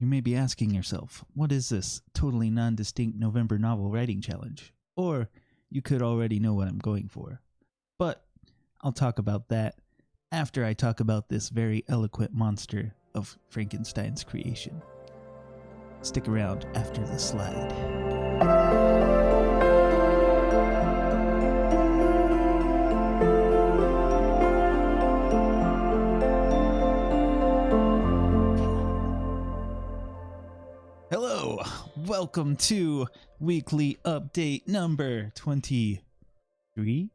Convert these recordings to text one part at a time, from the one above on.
You may be asking yourself, what is this totally non-distinct November novel writing challenge? Or you could already know what I'm going for. But I'll talk about that after I talk about this very eloquent monster of Frankenstein's creation. Stick around after the slide. Hello, welcome to weekly update number 23.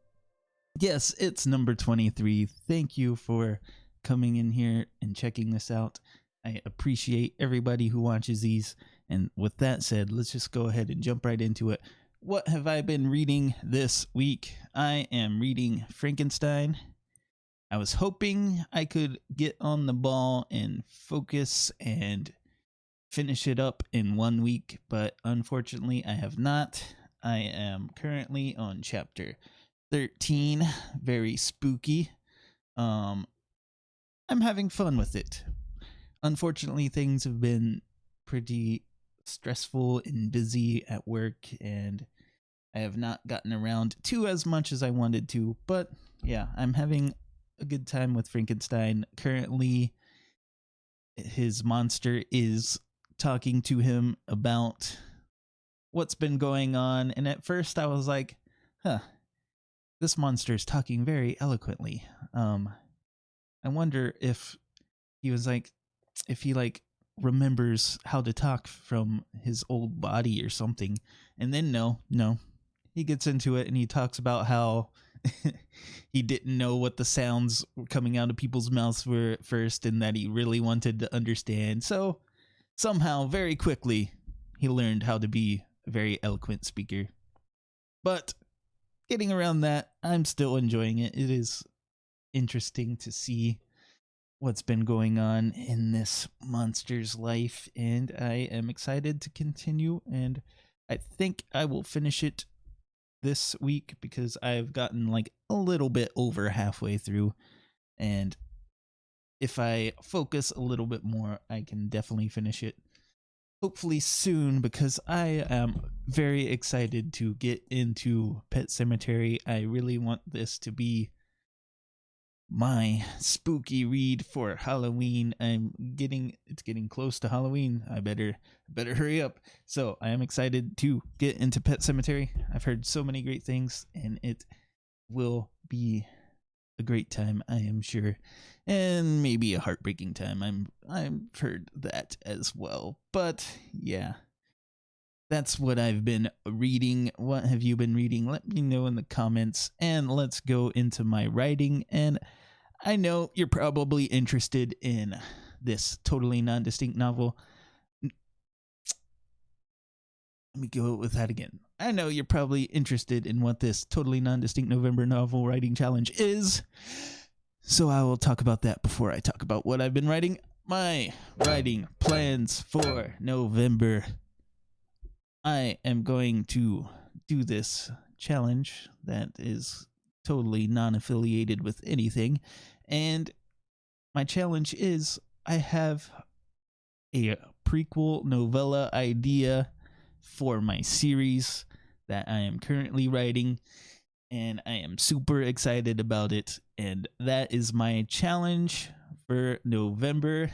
Yes, it's number 23. Thank you for coming in here and checking this out. I appreciate everybody who watches these. And with that said, let's just go ahead and jump right into it. What have I been reading this week? I am reading Frankenstein. I was hoping I could get on the ball and focus and finish it up in 1 week, but unfortunately I have not. I am currently on chapter 13, very spooky. I'm having fun with it. Unfortunately, things have been pretty stressful and busy at work, and I have not gotten around to as much as I wanted to, but yeah, I'm having a good time with Frankenstein. Currently, his monster is talking to him about what's been going on, and at first I was like, this monster is talking very eloquently. I wonder if he remembers how to talk from his old body or something. And then no, he gets into it and he talks about how he didn't know what the sounds were coming out of people's mouths were at first, and that he really wanted to understand. So somehow, very quickly, he learned how to be a very eloquent speaker. But getting around that, I'm still enjoying it. It is interesting to see what's been going on in this monster's life, and I am excited to continue, and I think I will finish it this week because I've gotten like a little bit over halfway through, and if I focus a little bit more, I can definitely finish it hopefully soon, because I am very excited to get into Pet Sematary. I really want this to be my spooky read for Halloween. It's getting close to Halloween. I better hurry up. So I am excited to get into Pet Sematary. I've heard so many great things, and it will be a great time, I am sure, and maybe a heartbreaking time. I've heard that as well. But yeah, that's what I've been reading. What have you been reading? Let me know in the comments, and let's go into my writing. And I know you're probably interested in this totally non-distinct novel. Let me go with that again. I know you're probably interested in what this totally non-distinct November novel writing challenge is, so I will talk about that before I talk about what I've been writing. My writing plans for November. I am going to do this challenge that is totally non-affiliated with anything, and my challenge is I have a prequel novella idea for my series that I am currently writing, and I am super excited about it, and that is my challenge for November.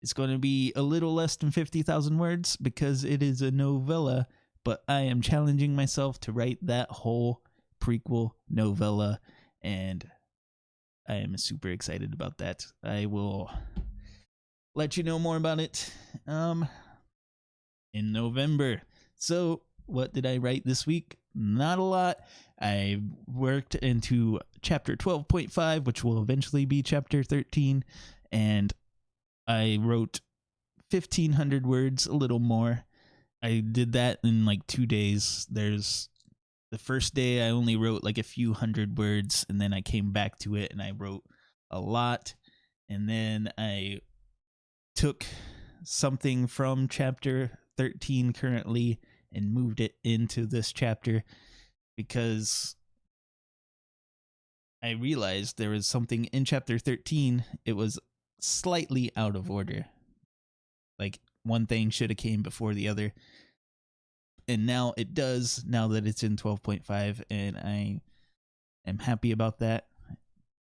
It's going to be a little less than 50,000 words because it is a novella, but I am challenging myself to write that whole prequel novella, and I am super excited about that. I will let you know more about it in November. So what did I write this week? Not a lot. I worked into chapter 12.5, which will eventually be chapter 13, and I wrote 1,500 words, a little more. I did that in like 2 days. The first day I only wrote like a few hundred words, and then I came back to it and I wrote a lot. And then I took something from chapter 13 currently and moved it into this chapter because I realized there was something in chapter 13. It was slightly out of order. like one thing should have came before the other. And now it does, now that it's in 12.5, and I am happy about that.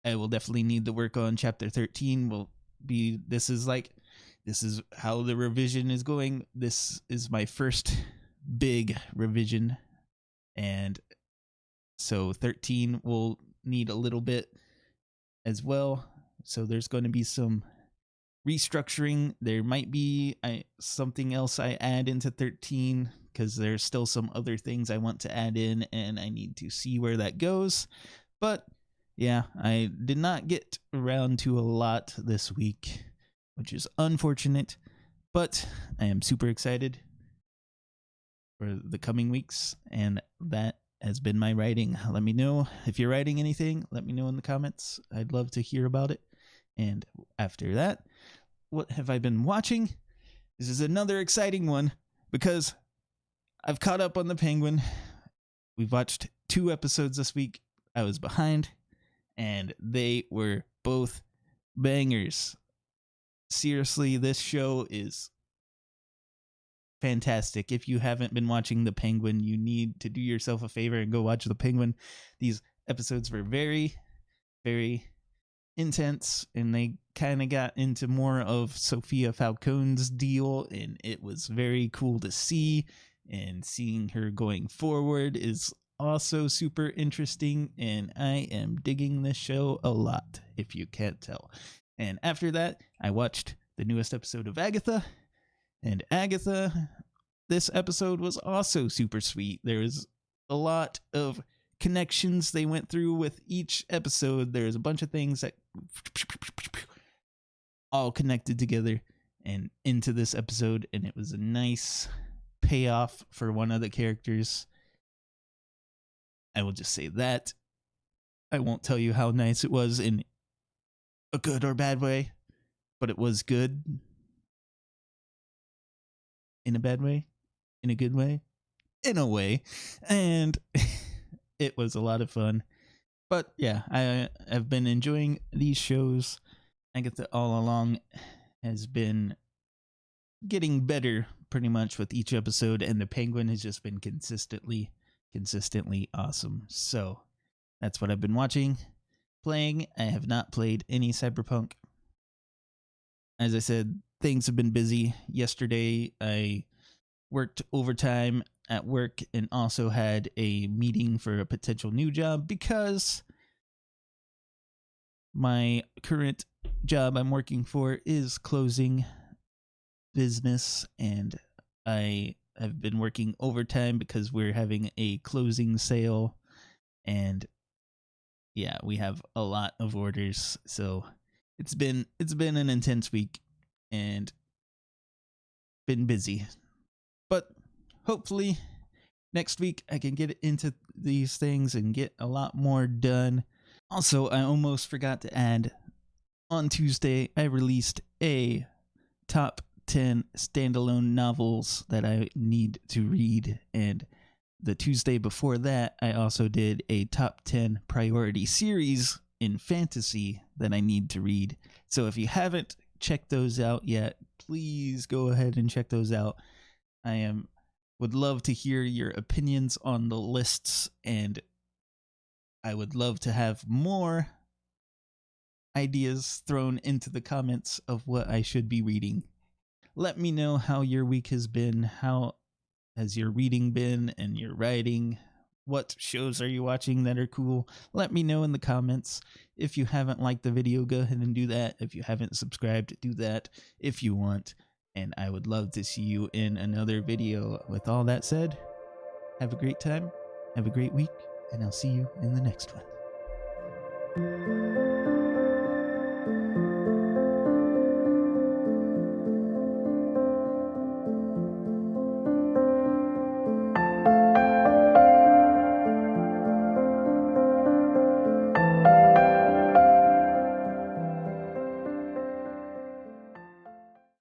I will definitely need to work on chapter 13. This is how the revision is going. This is my first big revision, and so 13 will need a little bit as well. So there's going to be some restructuring. There might be something else I add into 13, because there's still some other things I want to add in, and I need to see where that goes. But yeah, I did not get around to a lot this week, which is unfortunate, but I am super excited for the coming weeks, and that has been my writing. Let me know if you're writing anything. Let me know in the comments. I'd love to hear about it. And after that, what have I been watching? This is another exciting one, because I've caught up on The Penguin. We've watched 2 episodes this week. I was behind, and they were both bangers. Seriously, this show is fantastic. If you haven't been watching The Penguin, you need to do yourself a favor and go watch The Penguin. These episodes were very, very intense, and they kind of got into more of Sophia Falcone's deal, and it was very cool to see, and seeing her going forward is also super interesting, and I am digging this show a lot, if you can't tell. And after that, I watched the newest episode of Agatha, and Agatha, this episode was also super sweet. There was a lot of connections they went through with each episode. There's a bunch of things that all connected together and into this episode, and it was a nice payoff for one of the characters. I will just say that. I won't tell you how nice it was in a good or bad way, but it was good. In a bad way? In a good way? In a way. And it was a lot of fun. But yeah, I have been enjoying these shows. Agatha all along has been getting better pretty much with each episode, and The Penguin has just been consistently awesome. So that's what I've been watching, playing. I have not played any Cyberpunk. As I said, things have been busy. Yesterday, I worked overtime at work and also had a meeting for a potential new job, because my current job I'm working for is closing business, and I have been working overtime because we're having a closing sale, and yeah, we have a lot of orders. So it's been an intense week and been busy. But hopefully next week I can get into these things and get a lot more done. Also, I almost forgot to add, on Tuesday I released a top 10 standalone novels that I need to read, and the Tuesday before that I also did a top 10 priority series in fantasy that I need to read. So if you haven't checked those out yet, please go ahead and check those out. Would love to hear your opinions on the lists, and I would love to have more ideas thrown into the comments of what I should be reading. Let me know how your week has been. How has your reading been and your writing? What shows are you watching that are cool? Let me know in the comments. If you haven't liked the video, go ahead and do that. If you haven't subscribed, do that if you want. And I would love to see you in another video. With all that said, have a great time, have a great week, and I'll see you in the next one.